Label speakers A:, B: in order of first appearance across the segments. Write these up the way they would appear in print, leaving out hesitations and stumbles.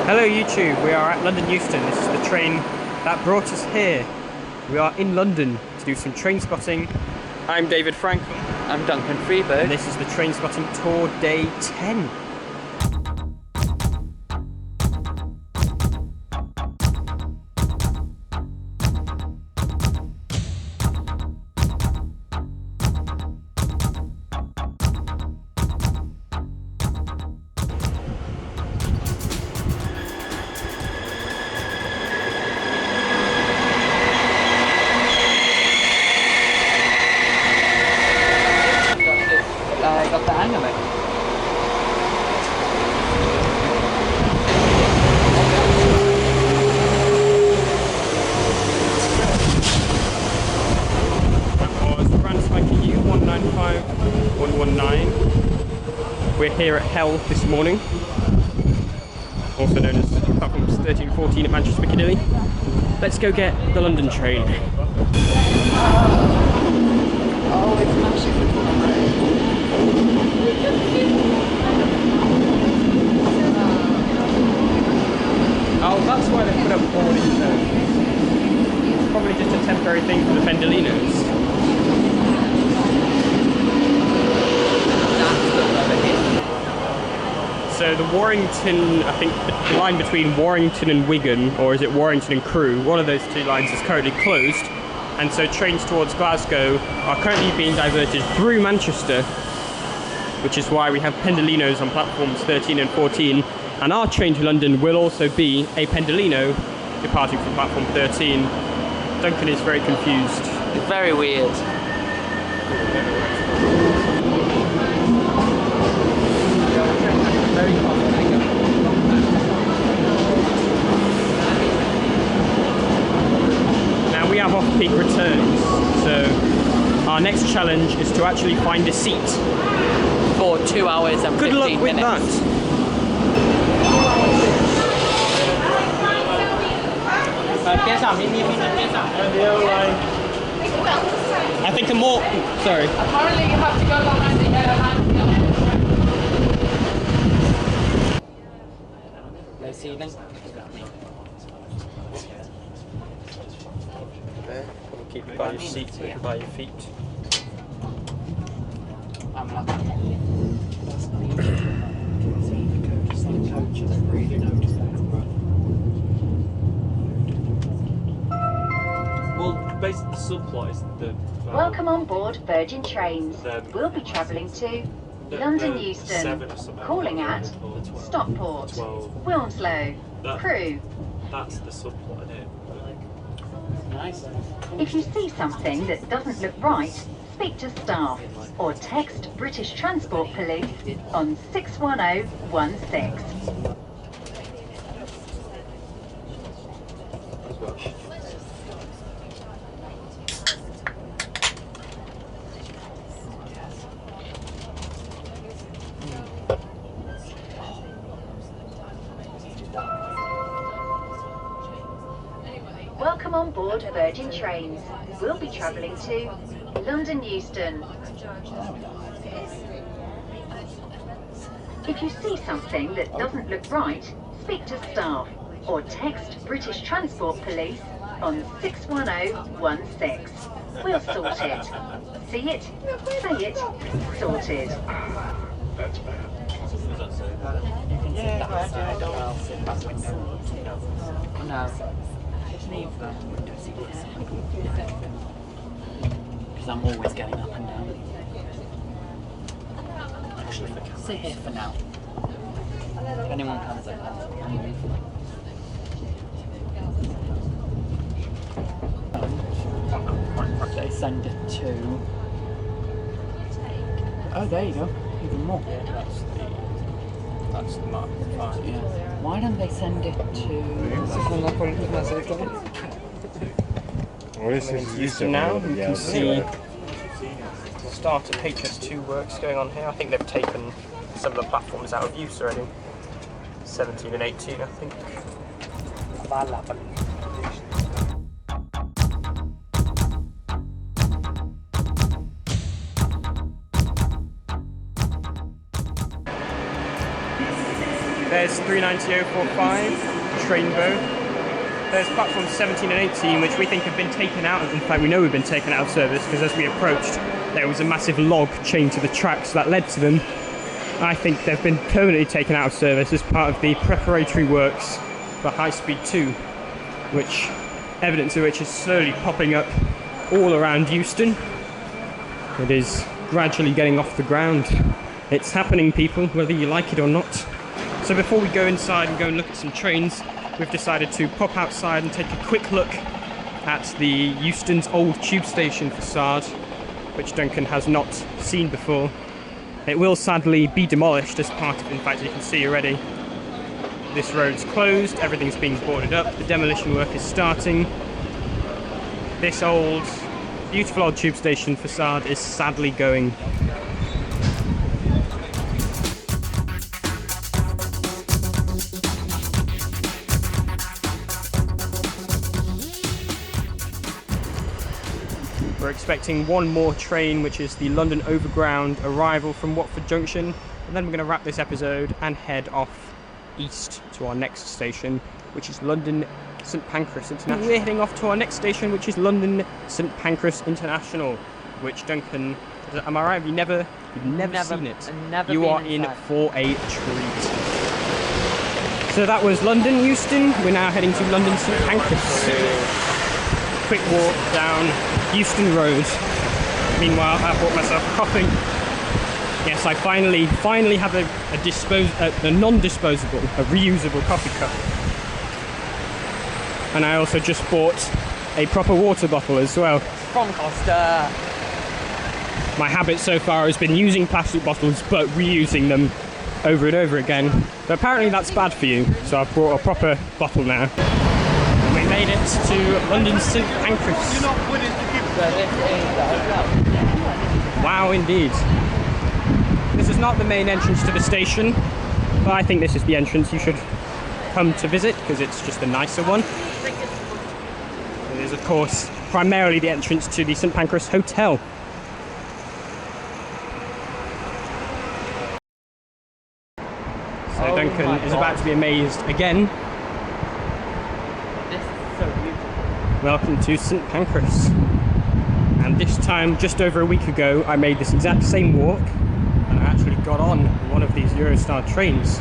A: Hello YouTube, we are at London Euston. This is the train that brought us here. We are in London to do some train spotting. I'm David Franklin.
B: I'm Duncan Freebird.
A: And this is the Trainspotting Tour Day 10.
B: Got the hang of it.
A: That was brand spanking new 195119. We're here at Hell this morning, also known as platforms 13 and 14 at Manchester Piccadilly. Let's go get the London train.
B: Oh, it's massive.
A: Oh, that's why they put up boarding zones. It's probably just a temporary thing for the Pendolinos. So the Warrington, I think the line between Warrington and Wigan, or is it Warrington and Crewe, one of those two lines is currently closed, and so trains towards Glasgow are currently being diverted through Manchester, which is why we have Pendolinos on platforms 13 and 14, and our train to London will also be a Pendolino departing from platform 13. Duncan is very confused.
B: It's very weird.
A: Now we have off-peak returns, so our next challenge is to actually find a seat.
B: For 2 hours and 15 minutes.
A: Good luck with that. I think a more... Sorry.
B: Apparently you have to go behind the yellow line. No ceiling.
A: Keep it by your seat, by your feet.
B: I'm lucky.
C: Well, basically the subplot is the...
D: Welcome on board Virgin Trains. We'll be travelling to London Euston, calling at Stockport,
C: 12.
D: Wilmslow, Crewe.
C: That's the subplot, isn't it?
B: Nice.
D: If you see something that doesn't look right, speak to staff or text British Transport Police on 61016. Welcome on board Virgin Trains. We'll be travelling to London Euston. If you see something that doesn't look right, speak to staff or text British Transport Police on 61016. We'll sort it. See it, say it, sorted.
C: That's bad.
B: No. Leave the window seat because I'm always getting up and down. Actually, sit here for now. If anyone comes over, they send it to. Oh, there you go. Even more.
A: Yeah, that's the mark.
B: Yeah. Why don't they send it to?
A: Euston now, you can see the start of HS2 works going on here. I think they've taken some of the platforms out of use already. 17 and 18, I think. There's 390-045, Trainbow. There's platforms 17 and 18, which we think have been taken out. In fact, we know we've been taken out of service because as we approached, there was a massive log chained to the tracks that led to them. I think they've been permanently taken out of service as part of the preparatory works for High Speed 2, which evidence of which is slowly popping up all around Euston. It is gradually getting off the ground. It's happening, people, whether you like it or not. So before we go inside and go and look at some trains, we've decided to pop outside and take a quick look at the Euston's old tube station facade, which Duncan has not seen before. It will sadly be demolished as part of, in fact, you can see already, this road's closed, everything's being boarded up, the demolition work is starting. This old, beautiful old tube station facade is sadly going. We're expecting one more train, which is the London Overground arrival from Watford Junction, and then we're going to wrap this episode and head off east to our next station, which is London St Pancras International. We're heading off to our next station, which is London St Pancras International, which Duncan, am I right? You've never seen it. You are in for a treat. So that was London Euston. We're now heading to London St Pancras. Quick walk down Euston Road. Meanwhile, I bought myself a coffee. Yes, I finally have a non-disposable, a reusable coffee cup. And I also just bought a proper water bottle as well.
B: From Costa.
A: My habit so far has been using plastic bottles but reusing them over and over again. But apparently that's bad for you, so I've brought a proper bottle now. And we made it to London St Pancras. Wow, indeed. This is not the main entrance to the station, but I think this is the entrance you should come to visit because it's just a nicer one. It is, of course, primarily the entrance to the St Pancras Hotel. So Duncan is about to be amazed again.
B: This is so beautiful.
A: Welcome to St Pancras. And this time, just over a week ago, I made this exact same walk. And I actually got on one of these Eurostar trains.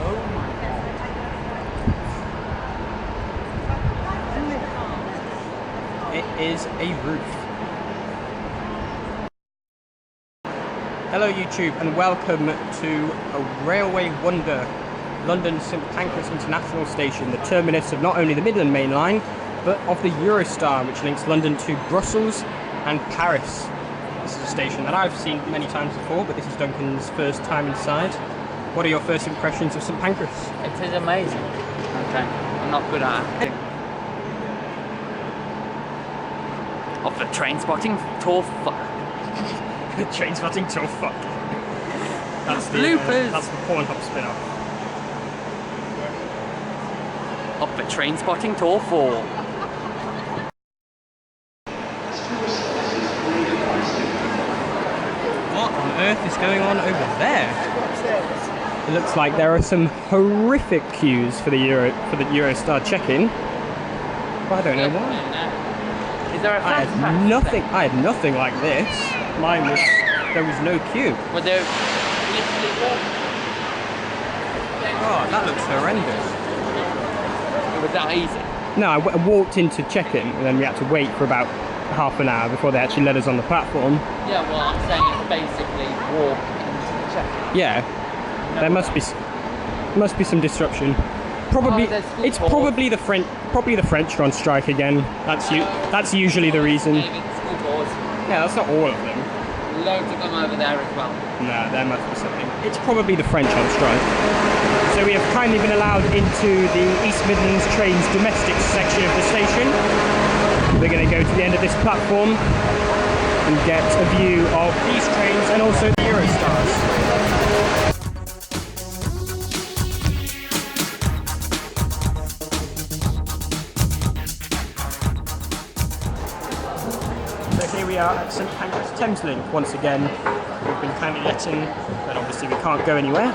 B: Oh my god.
A: It is a roof. Hello YouTube and welcome to a railway wonder, London St Pancras International Station, the terminus of not only the Midland Main Line, but of the Eurostar, which links London to Brussels and Paris. This is a station that I've seen many times before, but this is Duncan's first time inside. What are your first impressions of St Pancras?
B: It is amazing. Okay, I'm not good at acting. Of the Trainspotting Tour,
A: The Trainspotting Tour, fuck. That's the
B: Bloopers.
A: That's the Pornhub spin-off.
B: Of the Trainspotting Tour 4.
A: What on earth is going on over there? It looks like there are some horrific queues for the Eurostar check-in. But I don't know why.
B: Is there a
A: I had nothing like this. Mine was, there was no queue.
B: Were there
A: Oh, that looks horrendous.
B: was that easy?
A: No, I walked into check-in and then we had to wait for about half an hour before they actually let us on the platform.
B: Yeah, well I'm saying it's basically walk into the check-in.
A: Yeah, there must be some disruption. Probably it's probably the French are on strike again. That's usually the reason.
B: Maybe the school boards.
A: Yeah, that's not all of them.
B: Loads of them over there as well.
A: No, there must be something. It's probably the French on strike. So we have kindly been allowed into the East Midlands trains domestic section of the station. We're going to go to the end of this platform and get a view of these trains and also the Eurostars. So here we are at St Pancras Thameslink. Once again, we've been kindly letting, but obviously we can't go anywhere.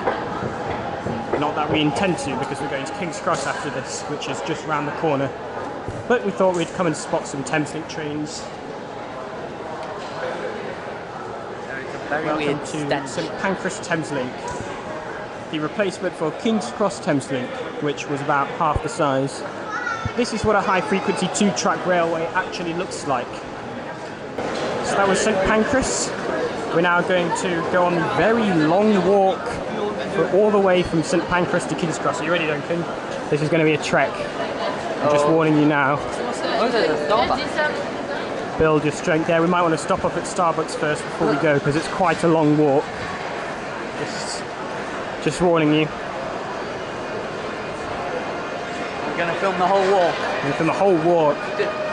A: Not that we intend to, because we're going to King's Cross after this, which is just round the corner. But we thought we'd come and spot some Thameslink trains. Welcome to St Pancras Thameslink, the replacement for King's Cross Thameslink, which was about half the size. This is what a high-frequency two-track railway actually looks like. So that was St Pancras. We're now going to go on the very long walk all the way from St Pancras to King's Cross. Are you ready, Duncan? This is going to be a trek. I'm just warning you now. Build your strength. Yeah, we might want to stop off at Starbucks first before we go, because it's quite a long walk. Just warning you.
B: We're going to film the whole walk.
A: We're going to film the whole walk.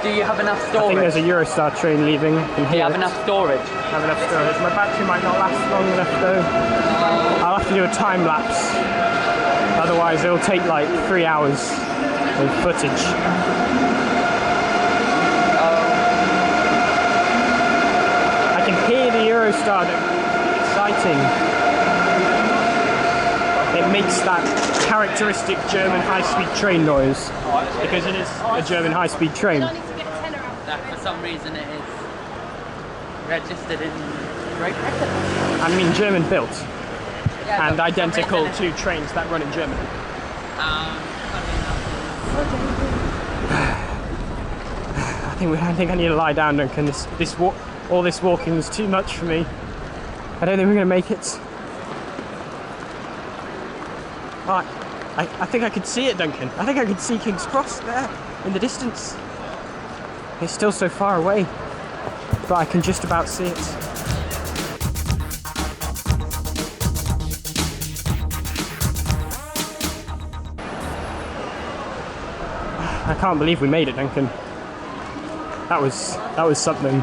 B: Do you have enough storage?
A: I think there's a Eurostar train leaving.
B: Do you have enough storage?
A: Have enough storage. My battery might not last long enough though. I'll have to do a time lapse. Otherwise it'll take like 3 hours of footage. I can hear the Eurostar. Exciting. It makes that characteristic German high-speed train noise, because it is a German high-speed train.
B: For some reason it is registered in Great Britain.
A: I mean German built, yeah, and identical to trains that run in Germany. I think I need to lie down, Duncan. All this walking was too much for me. I don't think we're going to make it. Oh, I think I could see it, Duncan. I think I could see King's Cross there in the distance. It's still so far away, but I can just about see it. I can't believe we made it, Duncan. That was something.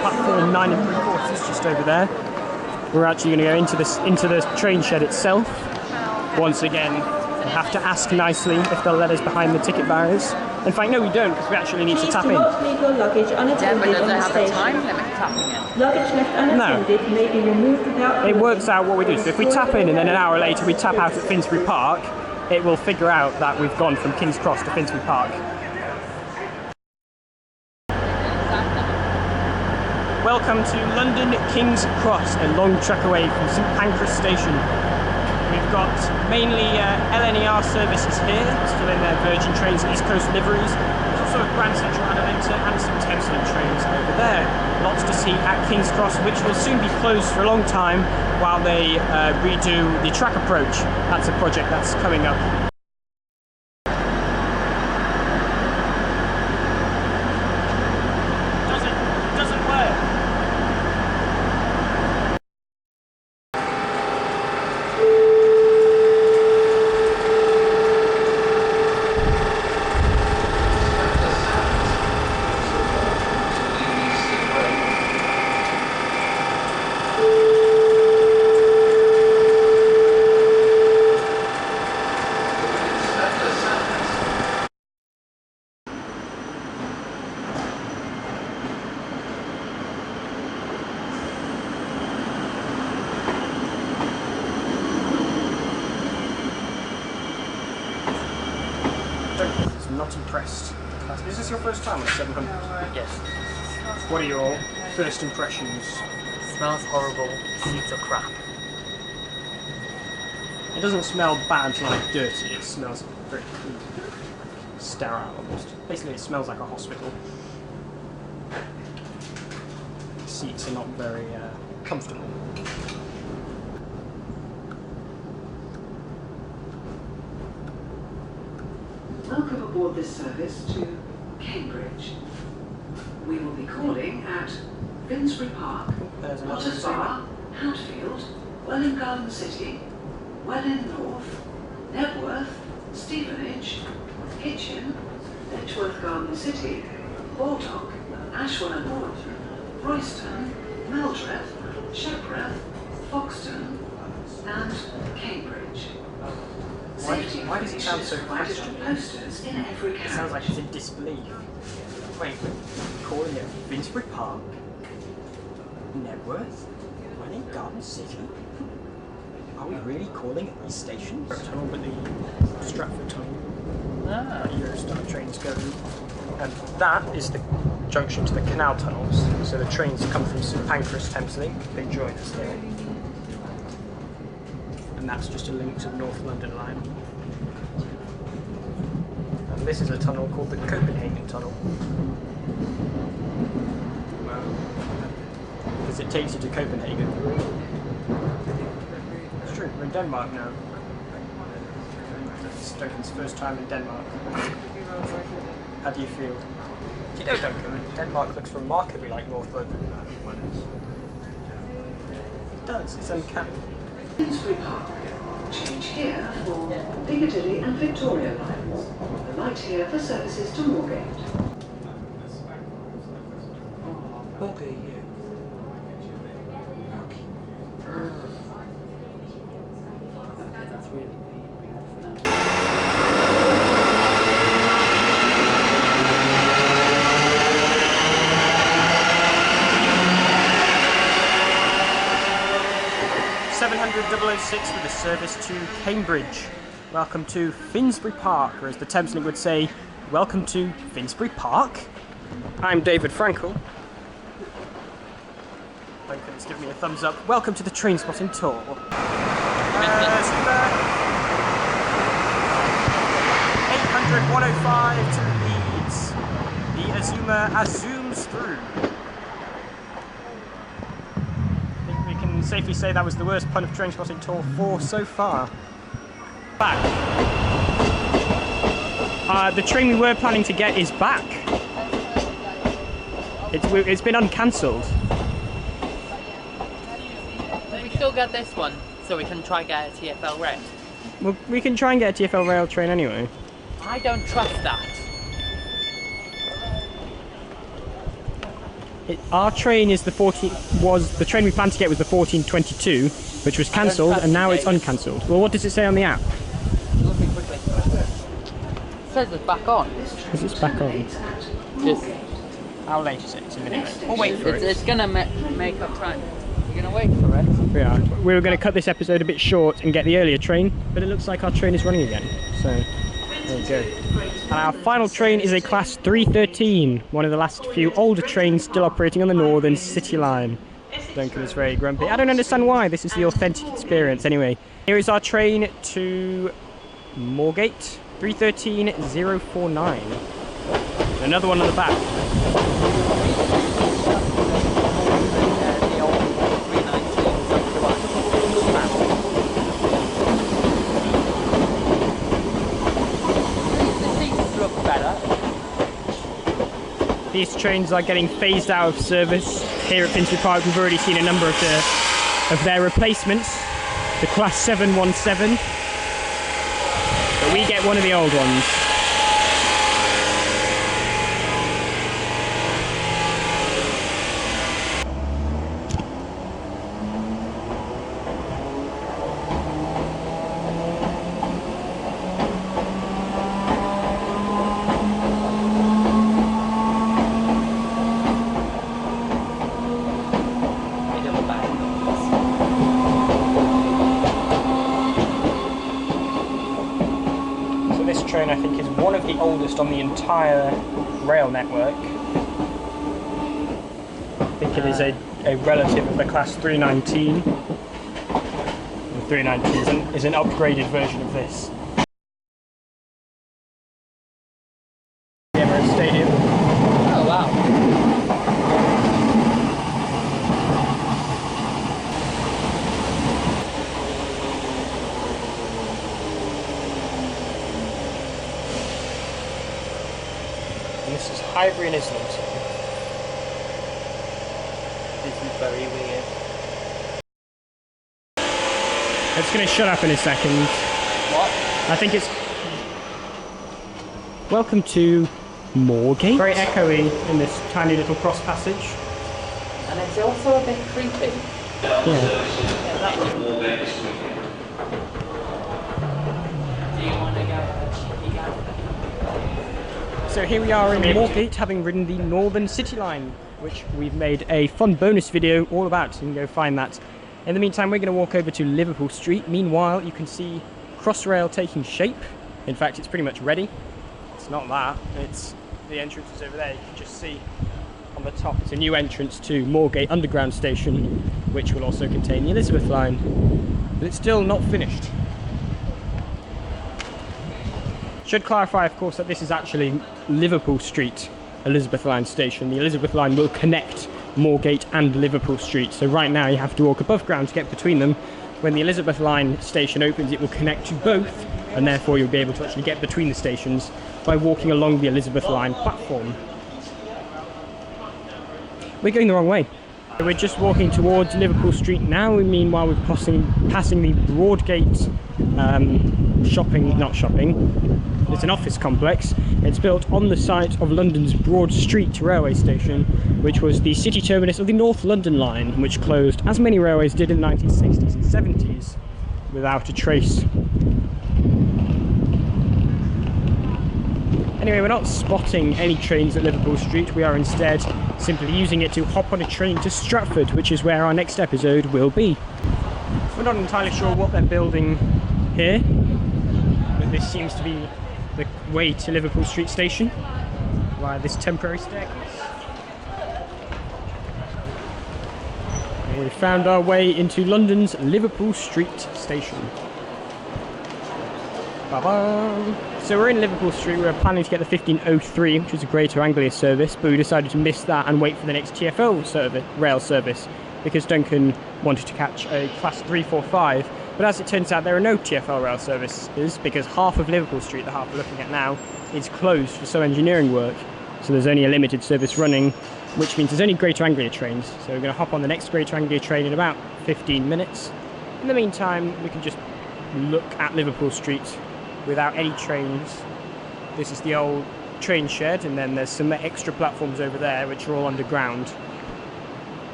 A: Platform 9 3/4 is just over there. We're actually going to go into the train shed itself. Once again, we'll have to ask nicely if they'll let us behind the ticket barriers. In fact, no, we don't, because we actually need to tap in.
B: Yeah, but does it have a time limit tapping in?
E: Luggage left unattended may be removed without.
A: It works out what we do. So if we tap in and then an hour later we tap out at Finsbury Park, it will figure out that we've gone from King's Cross to Finsbury Park. Welcome to London King's Cross, a long trek away from St Pancras Station. We've got mainly LNER services here, still in their Virgin Trains East Coast liveries. There's also a Grand Central Atlanta and some Thameslink trains over there. Lots to see at King's Cross, which will soon be closed for a long time while they redo the track approach. That's a project that's coming up. Not impressed. Is this your first time on a 700?
B: Yes.
A: What are your first impressions?
B: It smells horrible. Seats are crap.
A: It doesn't smell bad, like dirty. It smells very clean, sterile almost. Basically, it smells like a hospital. The seats are not very comfortable.
F: Welcome aboard this service to Cambridge. We will be calling at Finsbury Park, Potters Bar, Hatfield, Welwyn Garden City, Welwyn North, Nebworth, Stevenage, Hitchin, Letchworth Garden City, Baldock, Ashwell Wood, Royston, Meldreth, Shepworth, Foxton, and Cambridge.
A: Why does it sound so
F: Pedestrian posters in every carriage.
A: It sounds like it's in disbelief. Wait, we're calling it Finsbury Park? Nebworth? Welling Garden City? Are we really calling it these stations? Tunnel with the Stratford Tunnel.
B: Ah.
A: Euston trains go. And that is the junction to the canal tunnels. So the trains come from St Pancras Thameslink. They join us there. And that's just a link to the North London line. And this is a tunnel called the Copenhagen Tunnel. Because it takes you to Copenhagen. It's true, we're in Denmark now. It's Duncan's first time in Denmark. How do you feel? Do you know, Duncan, Denmark looks remarkably like North London. It does, it's uncanny.
F: Finsbury Park. Change here for Piccadilly and Victoria lines. The light here for services to Moorgate.
A: Okay, yeah.
B: That's really with a service to Cambridge. Welcome to Finsbury Park, or as the Thameslink would say, welcome to Finsbury Park. I'm David Frankel. Duncan's giving me a thumbs up. Welcome to the Trainspotting Tour. Azuma 800 105 to Leeds. The Azuma zooms through. Safely say that was the worst pun of Trainspotting Tour 4 so far. Back. The train we were planning to get is back. It's been uncancelled. We still got this one, so we can try and get a TfL rail.
A: Well, we can try and get a TfL rail train anyway.
B: I don't trust that.
A: Our train is the the train we planned to get was the 1422, which was cancelled, and now it's uncancelled. Well, what does it say on the app?
B: Looking quickly. It says it's back on.
A: Is it back on?
B: Just,
A: How late is it? It's a minute. We'll wait for it.
B: it's gonna make up time. You're gonna wait for it?
A: We are. We were going to cut this episode a bit short and get the earlier train, but it looks like our train is running again. So, there you go. And our final train is a class 313, one of the last few older trains still operating on the Northern City Line. Duncan is very grumpy. I don't understand why, this is the authentic experience. Anyway, here is our train to Moorgate, 313049. Another one on the back. These trains are getting phased out of service. Here at Finsbury Park we've already seen a number of their replacements. The class 717. But we get one of the old ones. Train, I think, is one of the oldest on the entire rail network. I think it is a relative of the class 319. The 319 is an upgraded version of this. Emirates Stadium.
B: Oh wow.
A: This is Highbury in Islington.
B: This is very weird.
A: It's going to shut up in a second.
B: What?
A: I think it's... Welcome to Moorgate. Very echoey in this tiny little cross passage.
B: And it's also a bit creepy. So here we are in Moorgate, having ridden the Northern City Line, which we've made a fun bonus video all about, so you can go find that. In the meantime, we're going to walk over to Liverpool Street. Meanwhile, you can see Crossrail taking shape. In fact, it's pretty much ready. It's not that, it's the entrance is over there. You can just see on the top, it's a new entrance to Moorgate Underground Station, which will also contain the Elizabeth Line. But it's still not finished. Should clarify, of course, that this is actually Liverpool Street Elizabeth Line station. The Elizabeth Line will connect Moorgate and Liverpool Street. So right now you have to walk above ground to get between them. When the Elizabeth Line station opens, it will connect to both, and therefore you'll be able to actually get between the stations by walking along the Elizabeth Line platform. We're going the wrong way. We're just walking towards Liverpool Street now. Meanwhile, we're passing the Broadgate it's an office complex. It's built on the site of London's Broad Street railway station, which was the city terminus of the North London Line, which closed, as many railways did in the 1960s and 70s, without a trace. Anyway, we're not spotting any trains at Liverpool Street. We are instead simply using it to hop on a train to Stratford, which is where our next episode will be. We're not entirely sure what they're building here, but this seems to be the way to Liverpool Street Station via this temporary staircase. And we've found our way into London's Liverpool Street Station. Ba-ba! So we're in Liverpool Street. We were planning to get the 1503, which is a Greater Anglia service, but we decided to miss that and wait for the next TfL rail service, because Duncan wanted to catch a Class 345. But as it turns out, there are no TfL rail services, because half of Liverpool Street, the half we're looking at now, is closed for some engineering work. So there's only a limited service running, which means there's only Greater Anglia trains. So we're going to hop on the next Greater Anglia train in about 15 minutes. In the meantime, we can just look at Liverpool Street without any trains. This is the old train shed, and then there's some extra platforms over there, which are all underground.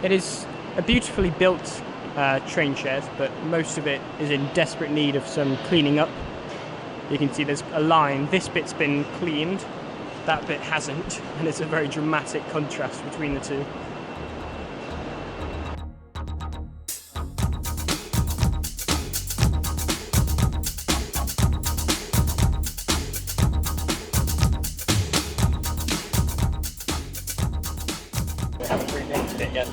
B: It is a beautifully built train shed, but most of it is in desperate need of some cleaning up. You can see there's a line. This bit's been cleaned, that bit hasn't, and it's a very dramatic contrast between the two. We haven't renamed it yet.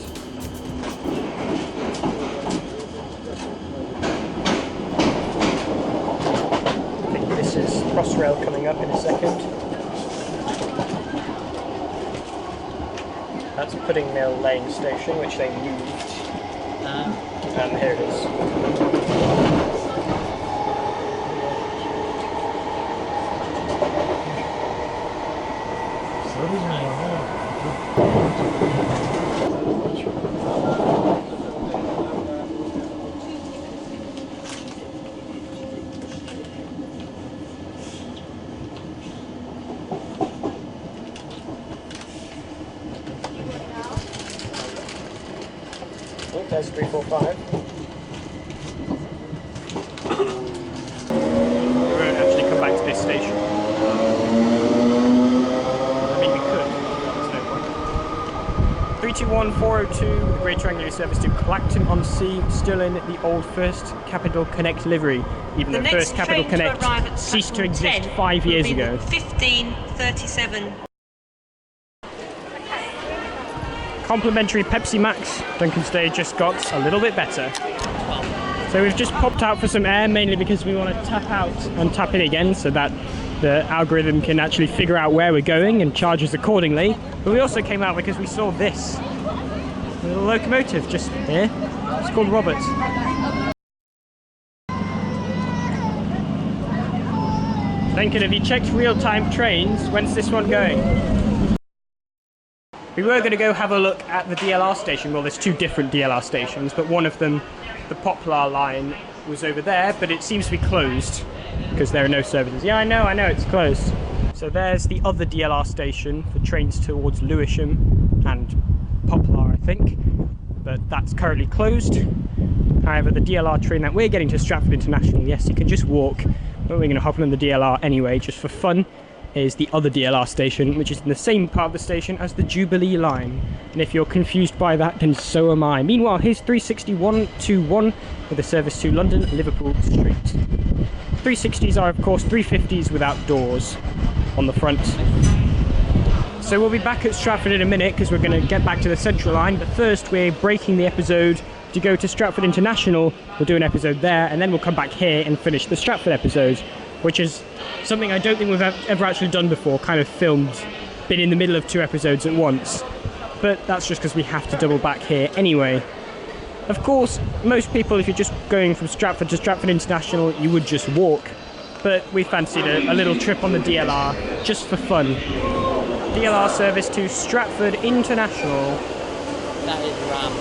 B: Crossrail coming up in a second. That's Pudding Mill Lane Station, which they moved. And here it is. Oh, there's 345. We won't actually come back to this station. I mean, we could, but there's no point. 321402 with the Greater Anglia service to Clacton on Sea, still in the old First Capital Connect livery, even though First Capital Connect ceased to exist 5 years ago.
G: 1537.
B: Complimentary Pepsi Max. Duncan's day just got a little bit better. So we've just popped out for some air, mainly because we want to tap out and tap in again so that the algorithm can actually figure out where we're going and charge us accordingly. But we also came out because we saw this little locomotive just here. It's called Roberts. Duncan, have you checked real-time trains? When's this one going? We were going to go have a look at the DLR station. Well, there's two different DLR stations, but one of them, the Poplar line, was over there, but it seems to be closed because there are no services. Yeah, I know, it's closed. So there's the other DLR station for trains towards Lewisham and Poplar, I think. but that's currently closed. However, the DLR train that we're getting to Stratford International, yes, you can just walk, but we're going to hop on the DLR anyway, just for fun, is the other DLR station, which is in the same part of the station as the Jubilee line. And if you're confused by that, then so am I. Meanwhile, here's 36121 with a service to London Liverpool Street. 360s are, of course, 350s without doors on the front. So we'll be back at Stratford in a minute because we're going to get back to the Central line, but first we're breaking the episode to go to Stratford International. We'll do an episode there, and then we'll come back here and finish the Stratford episode, which is something I don't think we've ever actually done before, kind of filmed, been in the middle of 2 episodes at once. But that's just because we have to double back here anyway. Of course, most people, if you're just going from Stratford to Stratford International, you would just walk. But we fancied a little trip on the DLR, just for fun. DLR service to Stratford International.
H: That is ram.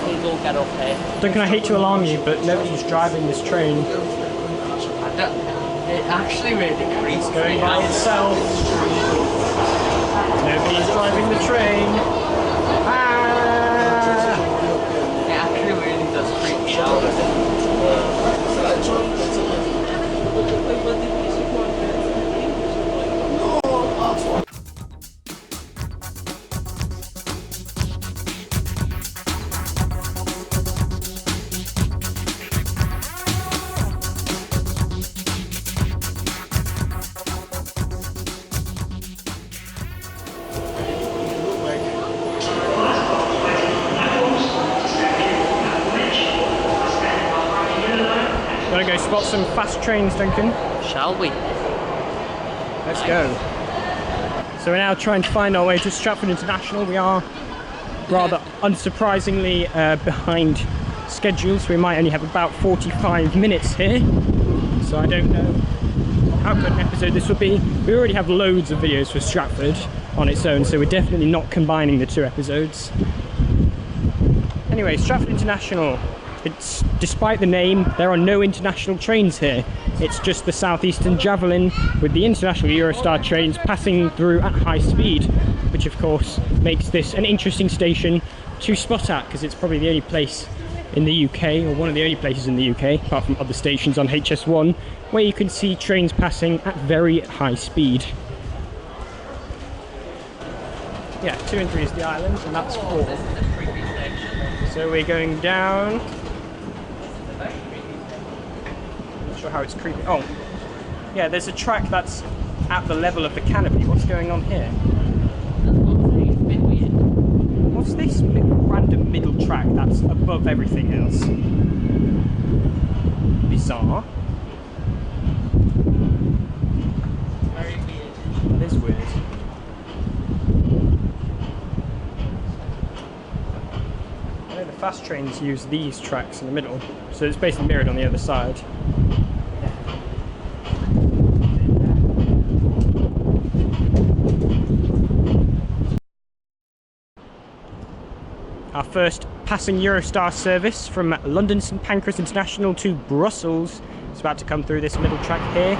H: Please all get off here.
B: Duncan, I hate to alarm you, but nobody's driving this train.
H: It actually really creeps
B: Going by itself. Nobody's driving the train. Ah!
H: It actually really does creep me out.
B: Gotta go spot some fast trains, Duncan.
H: Shall we?
B: Let's go. So we're now trying to find our way to Stratford International. We are rather unsurprisingly behind schedule, so we might only have about 45 minutes here. So I don't know how good an episode this will be. We already have loads of videos for Stratford on its own, so we're definitely not combining the 2 episodes. Anyway, Stratford International. It's, despite the name, there are no international trains here. It's just the Southeastern Javelin with the international Eurostar trains passing through at high speed, which of course makes this an interesting station to spot at, because it's probably the only place in the UK, or one of the only places in the UK, apart from other stations on HS1, where you can see trains passing at very high speed. Yeah, 2 and 3 is the island, and that's 4. So we're going down. Not sure how it's creepy. Oh, yeah, there's a track that's at the level of the canopy. What's going on here? What's this random middle track that's above everything else? Bizarre.
H: Very weird.
B: That is weird. I know the fast trains use these tracks in the middle, so it's basically mirrored on the other side. Our first passing Eurostar service from London St Pancras International to Brussels is about to come through this middle track here.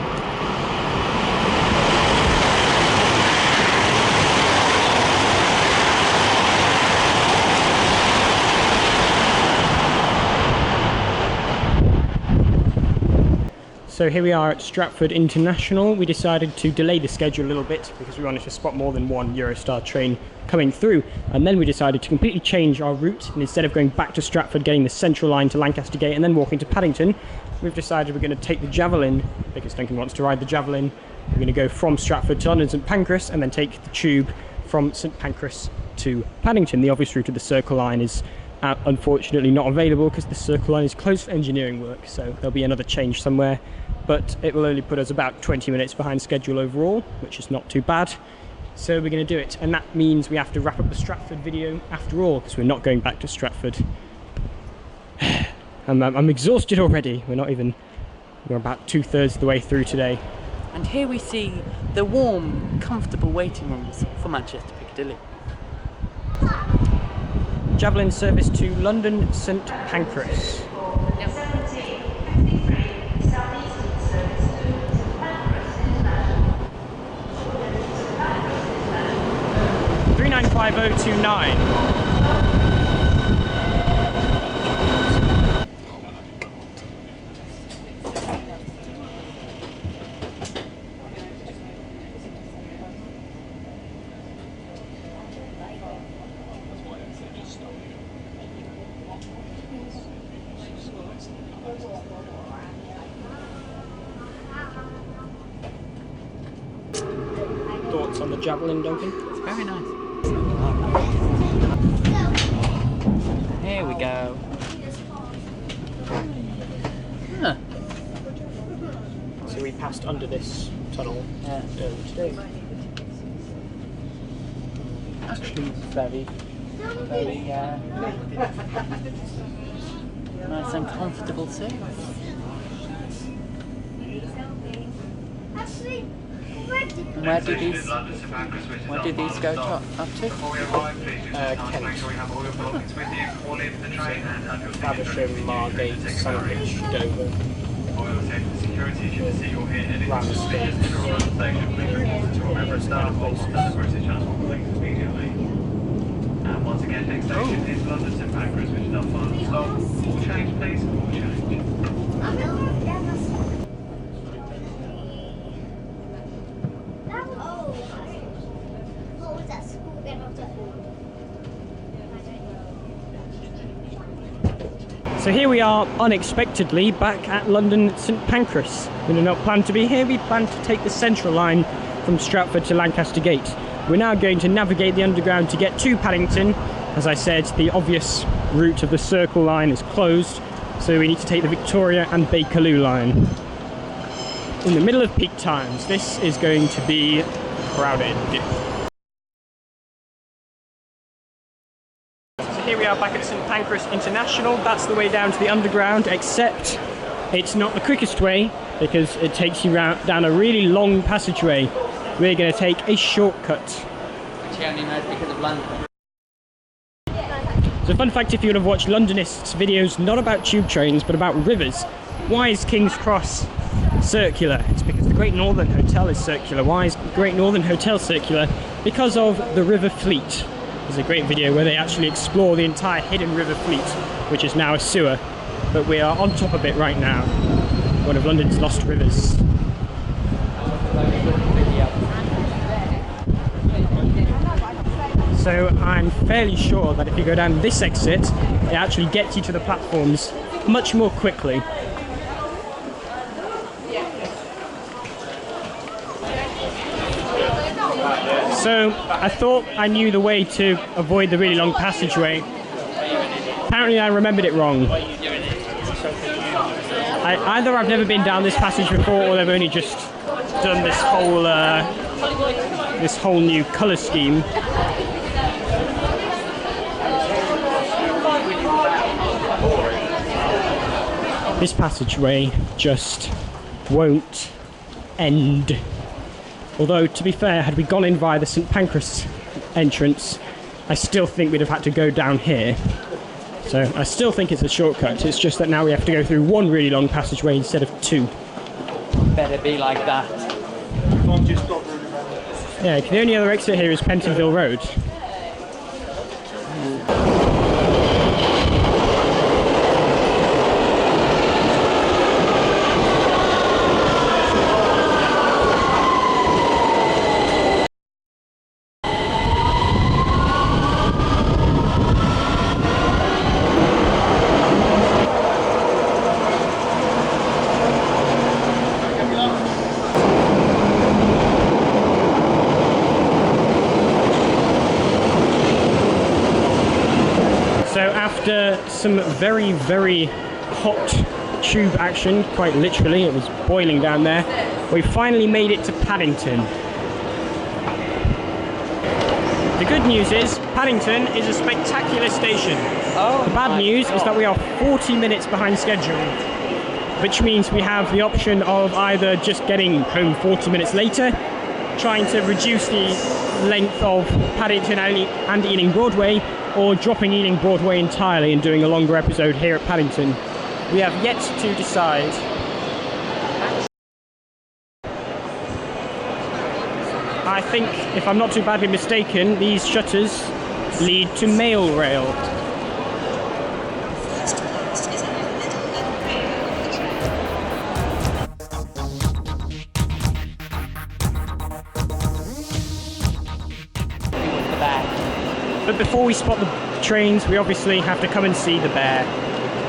B: So here we are at Stratford International. We decided to delay the schedule a little bit because we wanted to spot more than one Eurostar train coming through, and then we decided to completely change our route, and instead of going back to Stratford, getting the Central line to Lancaster Gate and then walking to Paddington, we've decided we're going to take the Javelin, because Duncan wants to ride the Javelin. We're going to go from Stratford to London St Pancras and then take the tube from St Pancras to Paddington. The obvious route of the Circle line is unfortunately not available because the Circle line is closed for engineering work, so there'll be another change somewhere, but it will only put us about 20 minutes behind schedule overall, which is not too bad. So we're going to do it, and that means we have to wrap up the Stratford video after all, because we're not going back to Stratford. I'm exhausted already. We're about 2/3 of the way through today.
H: And here we see the warm, comfortable waiting rooms for Manchester Piccadilly.
B: Javelin service to London St Pancras. 3 295029. Thoughts on the javelin, Duncan?
H: It's very nice. Here we go. Huh.
B: So we passed under this tunnel earlier today.
H: Actually, very nice and comfortable too. And where do these go up to?
B: Kent. Faversham, Margate, Sandwich, Dover, Ramsgate.
I: And once again, next station is London St Pancras, which is our final stop. All change, please. All change.
B: So here we are, unexpectedly, back at London St Pancras. We did not plan to be here, we planned to take the central line from Stratford to Lancaster Gate. We're now going to navigate the underground to get to Paddington. As I said, the obvious route of the Circle line is closed, so we need to take the Victoria and Bakerloo line. In the middle of peak times, this is going to be crowded. Here we are back at St Pancras International. That's the way down to the underground, except it's not the quickest way because it takes you down a really long passageway. We're going to take a shortcut.
H: Which he only knows because of London.
B: So fun fact, if you would have watched Londonists' videos not about tube trains but about rivers, why is King's Cross circular? It's because the Great Northern Hotel is circular. Why is Great Northern Hotel circular? Because of the River Fleet. There's a great video where they actually explore the entire hidden River Fleet, which is now a sewer. But we are on top of it right now. One of London's lost rivers. So I'm fairly sure that if you go down this exit, it actually gets you to the platforms much more quickly. So I thought I knew the way to avoid the really long passageway. Apparently I remembered it wrong. Either I've never been down this passage before, or they've only just done this whole new colour scheme. This passageway just won't end. Although, to be fair, had we gone in via the St Pancras entrance, I still think we'd have had to go down here. So I still think it's a shortcut. It's just that now we have to go through one really long passageway instead of two.
H: Better be like that.
B: Yeah, the only other exit here is Pentonville Road. After some very, very hot tube action, quite literally, it was boiling down there, we finally made it to Paddington. The good news is, Paddington is a spectacular station. The bad news is that we are 40 minutes behind schedule, which means we have the option of either just getting home 40 minutes later, trying to reduce the length of Paddington and Ealing Broadway, or dropping Ealing Broadway entirely and doing a longer episode here at Paddington. We have yet to decide. I think, if I'm not too badly mistaken, these shutters lead to mail rail. But before we spot the trains, we obviously have to come and see the bear.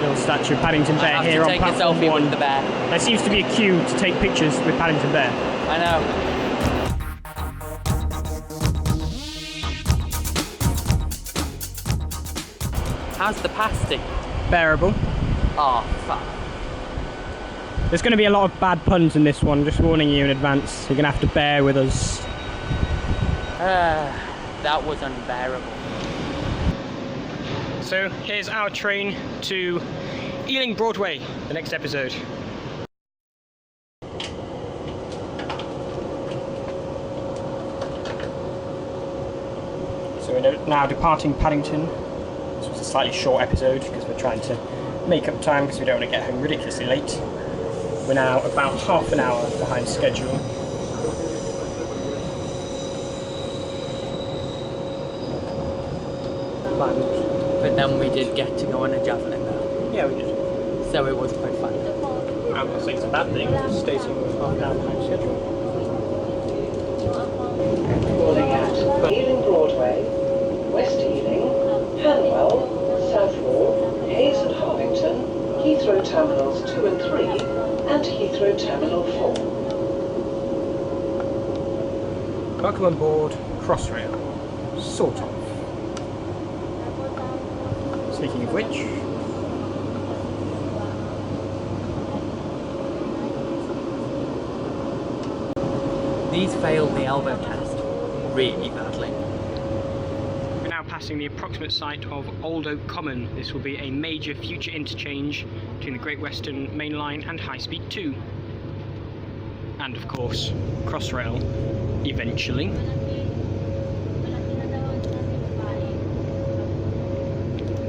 B: Little statue of Paddington Bear here on platform 1.
H: With the bear.
B: There seems to be a queue to take pictures with Paddington Bear.
H: I know. How's the pasty?
B: Bearable.
H: Oh, fuck.
B: There's going to be a lot of bad puns in this one, just warning you in advance. You're going to have to bear with us.
H: That was unbearable.
B: So here's our train to Ealing Broadway, the next episode. So we're now departing Paddington. This was a slightly short episode because we're trying to make up time because we don't want to get home ridiculously late. We're now about half an hour behind schedule.
H: But then we did get to go on a javelin though.
B: Yeah, we did.
H: So it was quite fun.
B: I'm not saying it's a bad thing, just stating we're half an hour behind schedule.
F: Boarding at Ealing Broadway, West Ealing, Hanwell, Southall, Hayes and Harlington, Heathrow Terminals 2 and 3, and Heathrow Terminal 4.
B: Welcome on board Crossrail. Sort of. Speaking of which,
H: these failed the elbow test really badly.
B: we're now passing the approximate site of Old Oak Common. This will be a major future interchange between the Great Western Main Line and High Speed 2. And of course, Crossrail, eventually.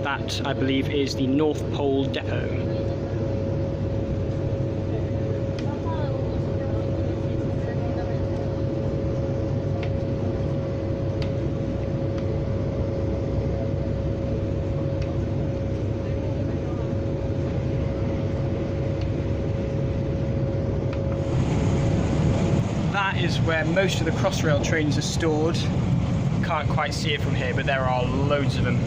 B: That, I believe, is the North Pole Depot. That is where most of the Crossrail trains are stored. Can't quite see it from here, but there are loads of them.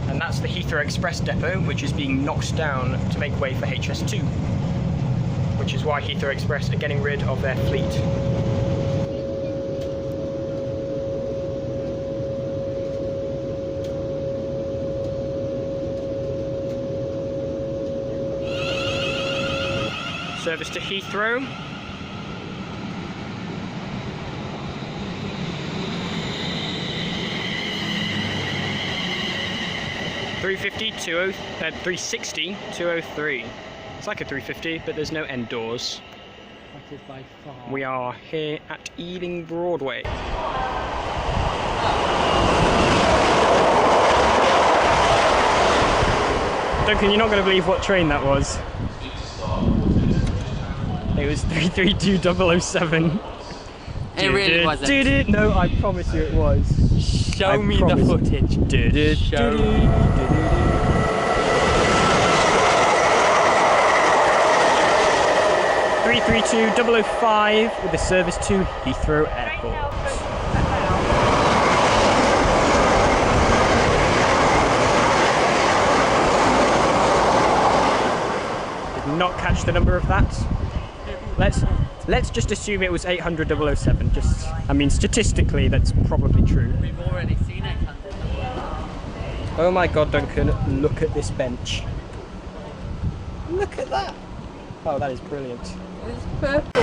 B: And that's the Heathrow Express depot, which is being knocked down to make way for HS2, which is why Heathrow Express are getting rid of their fleet. Service to Heathrow. $350, 360, 203. It's like a 350, but there's no end doors.
H: That is by far.
B: We are here at Ealing Broadway. Duncan, you're not going to believe what train that was. It was 332007.
H: It really wasn't.
B: No, I promise you it was.
H: Show me the footage. Show me.
B: 332005 with a service to Heathrow Airport. Did not catch the number of that. Let's just assume it was 800-007. I mean, statistically, that's probably true.
H: We've already seen 800.
B: Oh my God, Duncan! Look at this bench. Look at that. Oh, that is brilliant.
H: It's purple.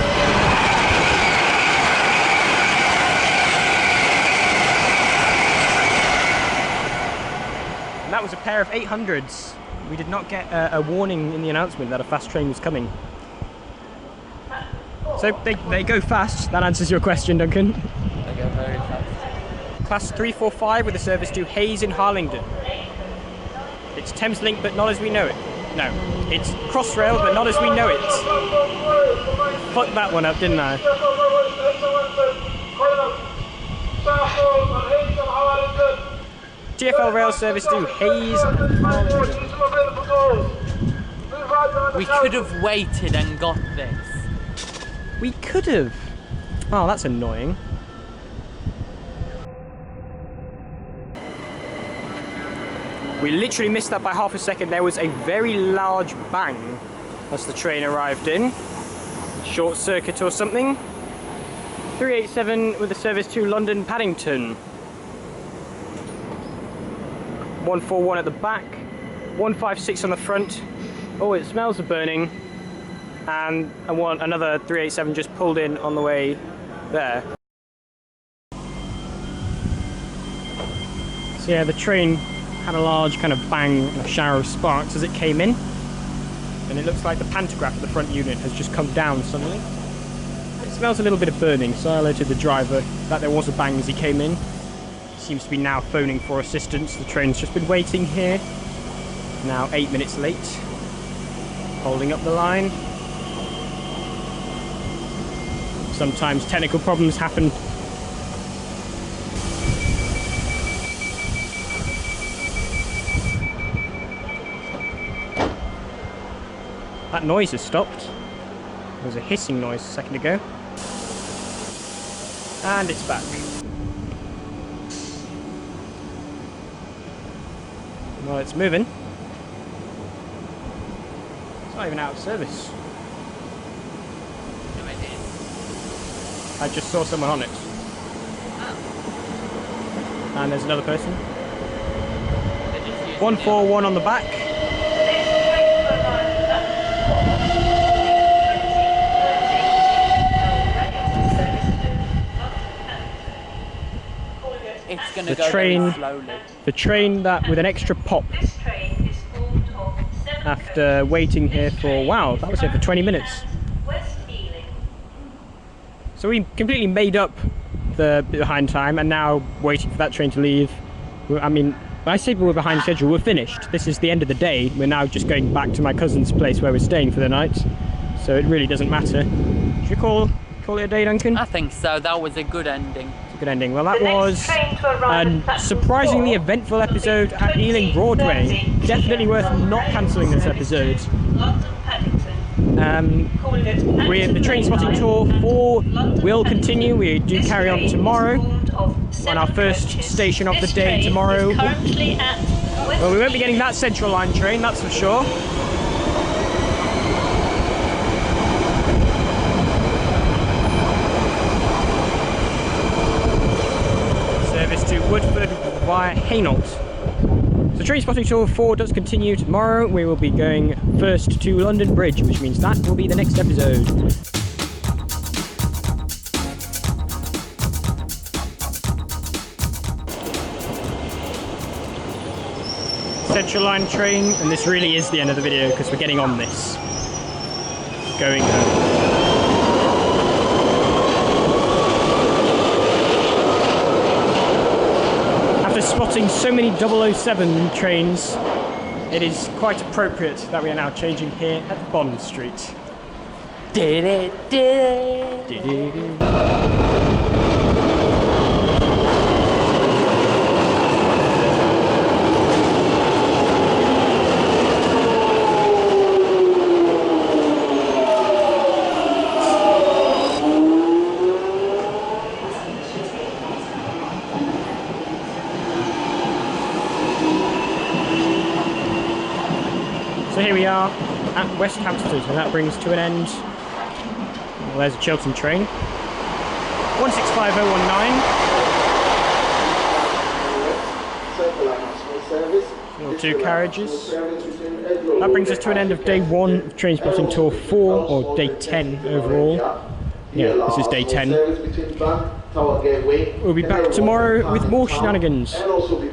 B: And that was a pair of 800s. We did not get a warning in the announcement that a fast train was coming. So they go fast. That answers your question, Duncan.
H: They go very fast.
B: Class 345 with a service to Hayes in Harlington. It's Thameslink, but not as we know it. No, it's Crossrail, but not as we know it. Fucked that one up, didn't I? TfL rail service to Hayes and Harlington.
H: We could have waited and got this.
B: We could have. Oh, that's annoying. We literally missed that by half a second. There was a very large bang as the train arrived in. Short circuit or something. 387 with a service to London Paddington. 141 at the back. 156 on the front. Oh, it smells of burning. And another 387 just pulled in on the way there. So yeah, the train had a large kind of bang and a shower of sparks as it came in. And it looks like the pantograph of the front unit has just come down suddenly. It smells a little bit of burning, so I alerted the driver that there was a bang as he came in. He seems to be now phoning for assistance. The train's just been waiting here. Now 8 minutes late. Holding up the line. Sometimes technical problems happen. That noise has stopped. There was a hissing noise a second ago. And it's back. Well, it's moving. It's not even out of service. I just saw someone on it. Oh. And there's another person. 141 on the back.
H: It's going to go very slowly.
B: The train that with an extra pop. After waiting here for, wow, that was here for 20 minutes. So we completely made up the behind time and now waiting for that train to leave. I mean, when I say we're behind schedule, we're finished. This is the end of the day. We're now just going back to my cousin's place where we're staying for the night. So it really doesn't matter. Should we call it a day, Duncan?
H: I think so. That was a good ending.
B: It's a good ending. Well, that was a surprisingly eventful episode at Ealing Broadway. Definitely worth not cancelling this episode. The Trainspotting Tour 4 will continue. We do carry on tomorrow on our first station of the day tomorrow. Well, we won't be getting that Central Line train, that's for sure. Service to Woodford via Hainault. The Trainspotting Tour 4 does continue tomorrow. We will be going first to London Bridge, which means that will be the next episode. Central Line train, and this really is the end of the video because we're getting on this. Going home. Spotting so many 007 trains, it is quite appropriate that we are now changing here at Bond Street. So here we are at West Hampstead, and that brings to an end. Well, there's a Chiltern train. 165019. 2 carriages. That brings us to an end of day 1 of Trainspotting Tour 4, or day 10 overall. Yeah, this is day 10. We'll be back tomorrow with more shenanigans.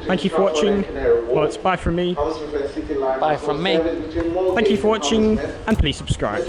B: Thank you for watching. Well, it's bye from me.
H: Bye from me.
B: Thank you for watching, and please subscribe.